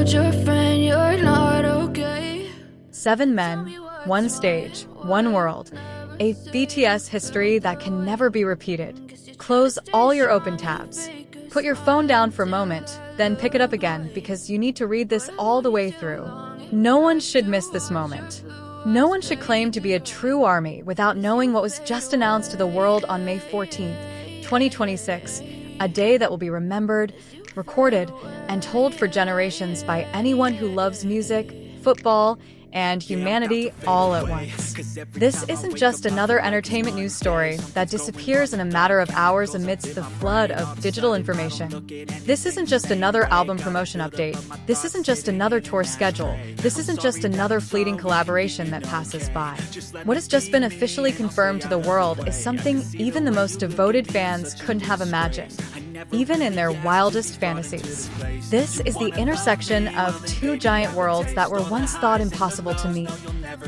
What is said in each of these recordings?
told your friend you're not okay. 7 men, 1 stage, 1 world. A BTS history that can never be repeated. Close all your open tabs. Put your phone down for a moment, then pick it up again because you need to read this all the way through. No one should miss this moment. No one should claim to be a true ARMY without knowing what was just announced to the world on May 14th, 2026, a day that will be remembered, recorded, and told for generations by anyone who loves music, football, and humanity all at once. This isn't just another entertainment news story that disappears in a matter of hours amidst the flood of digital information. This isn't just another album promotion update. This isn't just another tour schedule. This isn't just another fleeting collaboration that passes by. What has just been officially confirmed to the world is something even the most devoted fans couldn't have imagined, even in their wildest fantasies. This is the intersection of 2 giant worlds that were once thought impossible to meet.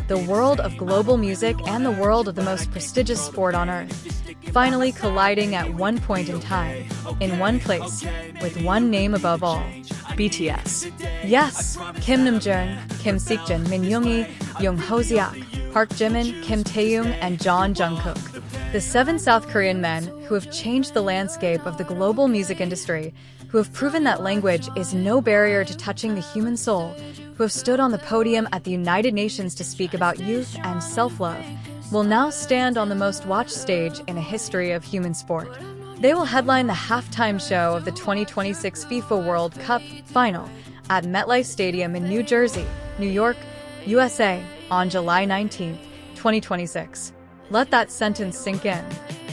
The world of global music and the world of the most prestigious sport on earth, finally colliding at one point in time, in one place, with one name above all: BTS. Yes, Kim Namjoon, Kim Seokjin, Min Yoongi, Young Hoseok, Park Jimin, Kim Taehyung, and Jungkook. The 7 South Korean men who have changed the landscape of the global music industry, who have proven that language is no barrier to touching the human soul, who have stood on the podium at the United Nations to speak about youth and self-love, will now stand on the most watched stage in a history of human sport. They will headline the halftime show of the 2026 FIFA World Cup final at MetLife Stadium in New Jersey, New York, USA, on July 19, 2026. Let that sentence sink in.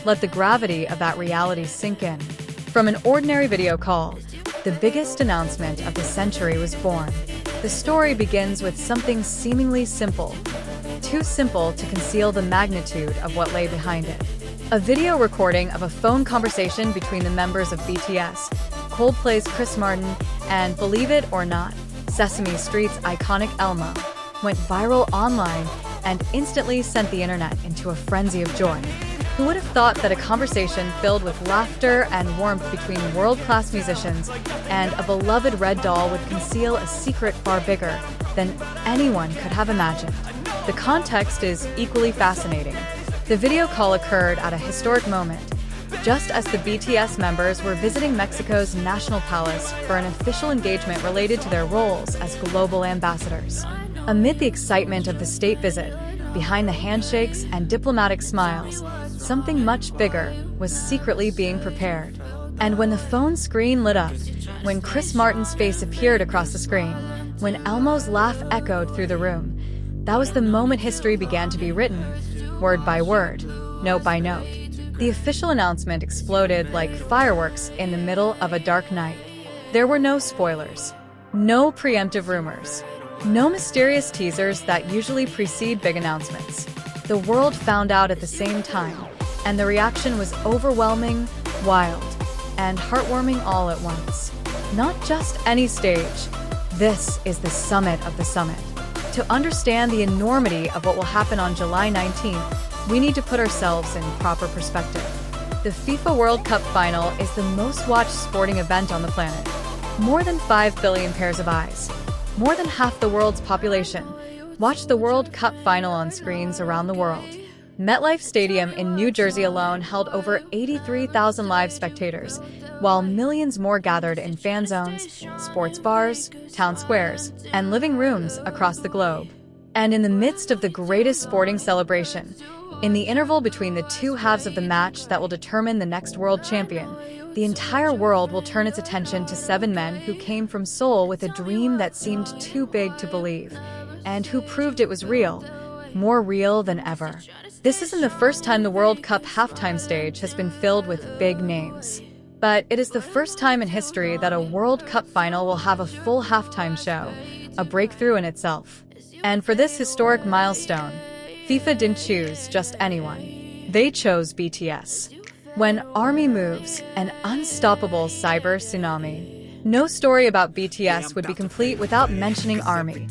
Let the gravity of that reality sink in. From an ordinary video call, the biggest announcement of the century was born. The story begins with something seemingly simple, too simple to conceal the magnitude of what lay behind it. A video recording of a phone conversation between the members of BTS, Coldplay's Chris Martin, and, believe it or not, Sesame Street's iconic Elmo, went viral online and instantly sent the internet into a frenzy of joy. Who would have thought that a conversation filled with laughter and warmth between world-class musicians and a beloved red doll would conceal a secret far bigger than anyone could have imagined? The context is equally fascinating. The video call occurred at a historic moment, just as the BTS members were visiting Mexico's National Palace for an official engagement related to their roles as global ambassadors. Amid the excitement of the state visit, behind the handshakes and diplomatic smiles, something much bigger was secretly being prepared. And when the phone screen lit up, when Chris Martin's face appeared across the screen, when Elmo's laugh echoed through the room, that was the moment history began to be written, word by word, note by note. The official announcement exploded like fireworks in the middle of a dark night. There were no spoilers, no preemptive rumors, no mysterious teasers that usually precede big announcements. The world found out at the same time, and the reaction was overwhelming, wild, and heartwarming all at once. Not just any stage. This is the summit of the summit. To understand the enormity of what will happen on July 19th, we need to put ourselves in proper perspective. The FIFA World Cup final is the most watched sporting event on the planet. More than 5 billion pairs of eyes, more than half the world's population, watch the World Cup final on screens around the world. MetLife Stadium in New Jersey alone held over 83,000 live spectators, while millions more gathered in fan zones, sports bars, town squares, and living rooms across the globe. And in the midst of the greatest sporting celebration, in the interval between the 2 halves of the match that will determine the next world champion, the entire world will turn its attention to 7 men who came from Seoul with a dream that seemed too big to believe, and who proved it was real, more real than ever. This isn't the first time the World Cup halftime stage has been filled with big names. But it is the first time in history that a World Cup final will have a full halftime show, a breakthrough in itself. And for this historic milestone, FIFA didn't choose just anyone. They chose BTS. When ARMY moves, an unstoppable cyber tsunami. No story about BTS would be complete without mentioning ARMY,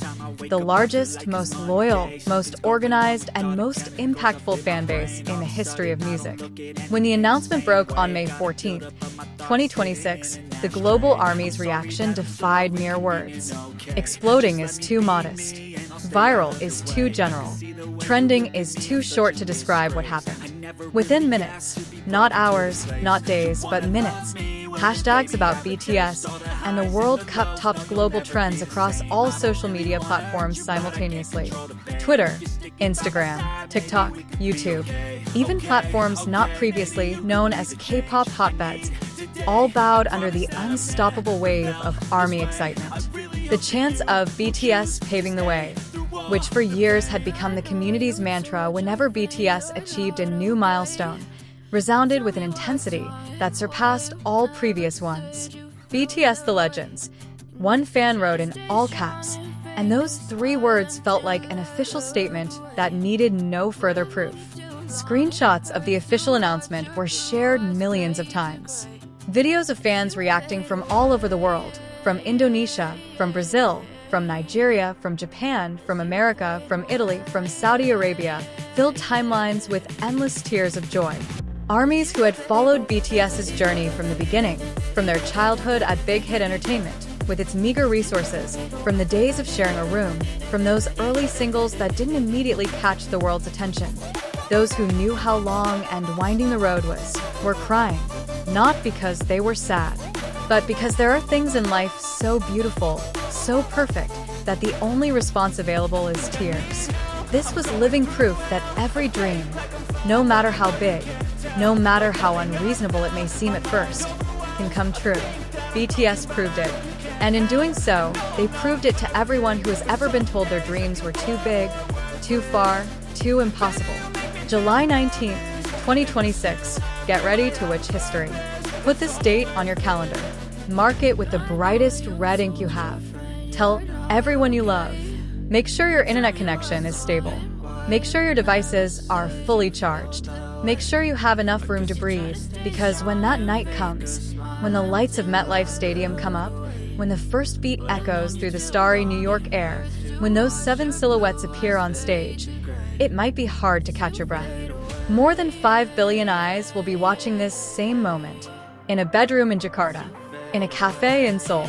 the largest, most loyal, most organized, and most impactful fan base in the history of music. When the announcement broke on May 14, 2026, the global ARMY's reaction defied mere words. Exploding is too modest. Viral is too general. Trending is too short to describe what happened. Within minutes, not hours, not days, but minutes, hashtags about BTS and the World Cup topped global trends across all social media platforms simultaneously. Twitter, Instagram, TikTok, YouTube, even platforms not previously known as K-pop hotbeds, all bowed under the unstoppable wave of ARMY excitement. The chants of BTS paving the way, which for years had become the community's mantra whenever BTS achieved a new milestone, resounded with an intensity that surpassed all previous ones. BTS the Legends. One fan wrote in all caps, and those 3 words felt like an official statement that needed no further proof. Screenshots of the official announcement were shared millions of times. Videos of fans reacting from all over the world, from Indonesia, from Brazil, from Nigeria, from Japan, from America, from Italy, from Saudi Arabia, filled timelines with endless tears of joy. ARMYs who had followed BTS's journey from the beginning, from their childhood at Big Hit Entertainment, with its meager resources, from the days of sharing a room, from those early singles that didn't immediately catch the world's attention. Those who knew how long and winding the road was, were crying, not because they were sad, but because there are things in life so beautiful, so perfect, that the only response available is tears. This was living proof that every dream, no matter how big, no matter how unreasonable it may seem at first, can come true. BTS proved it, and in doing so, they proved it to everyone who has ever been told their dreams were too big, too far, too impossible. July 19th, 2026, get ready to witch history. Put this date on your calendar. Mark it with the brightest red ink you have. Tell everyone you love. Make sure your internet connection is stable. Make sure your devices are fully charged. Make sure you have enough room to breathe, because when that night comes, when the lights of MetLife Stadium come up, when the first beat echoes through the starry New York air, when those 7 silhouettes appear on stage, it might be hard to catch your breath. More than 5 billion eyes will be watching this same moment. In a bedroom in Jakarta, in a cafe in Seoul,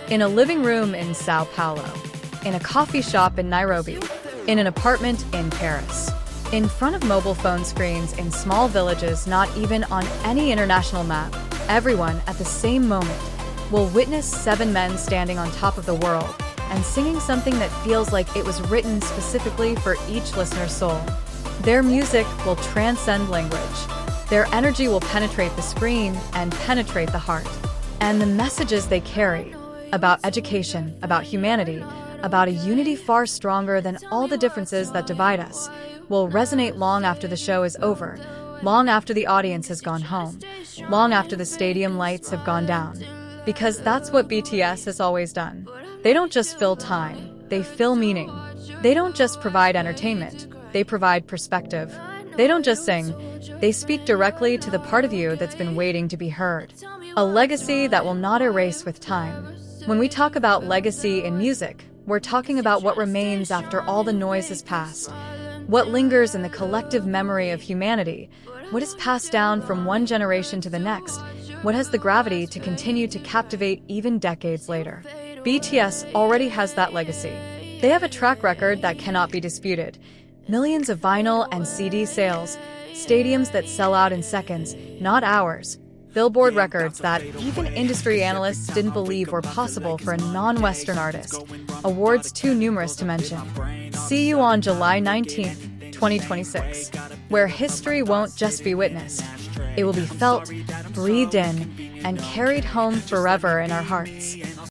in a living room in Sao Paulo, in a coffee shop in Nairobi, in an apartment in Paris, in front of mobile phone screens in small villages not even on any international map, everyone at the same moment will witness 7 men standing on top of the world and singing something that feels like it was written specifically for each listener's soul. Their music will transcend language. Their energy will penetrate the screen and penetrate the heart. And the messages they carry about education, about humanity, about a unity far stronger than all the differences that divide us, will resonate long after the show is over, long after the audience has gone home, long after the stadium lights have gone down. Because that's what BTS has always done. They don't just fill time, they fill meaning. They don't just provide entertainment, they provide perspective. They don't just sing, they speak directly to the part of you that's been waiting to be heard. A legacy that will not erase with time. When we talk about legacy in music, we're talking about what remains after all the noise has passed. What lingers in the collective memory of humanity? What is passed down from one generation to the next? What has the gravity to continue to captivate even decades later? BTS already has that legacy. They have a track record that cannot be disputed. Millions of vinyl and CD sales, stadiums that sell out in seconds, not hours, Billboard records that even industry analysts didn't believe were possible for a non-Western artist, awards too numerous to mention. See you on July 19th, 2026, where history won't just be witnessed. It will be felt, breathed in, and carried home forever in our hearts.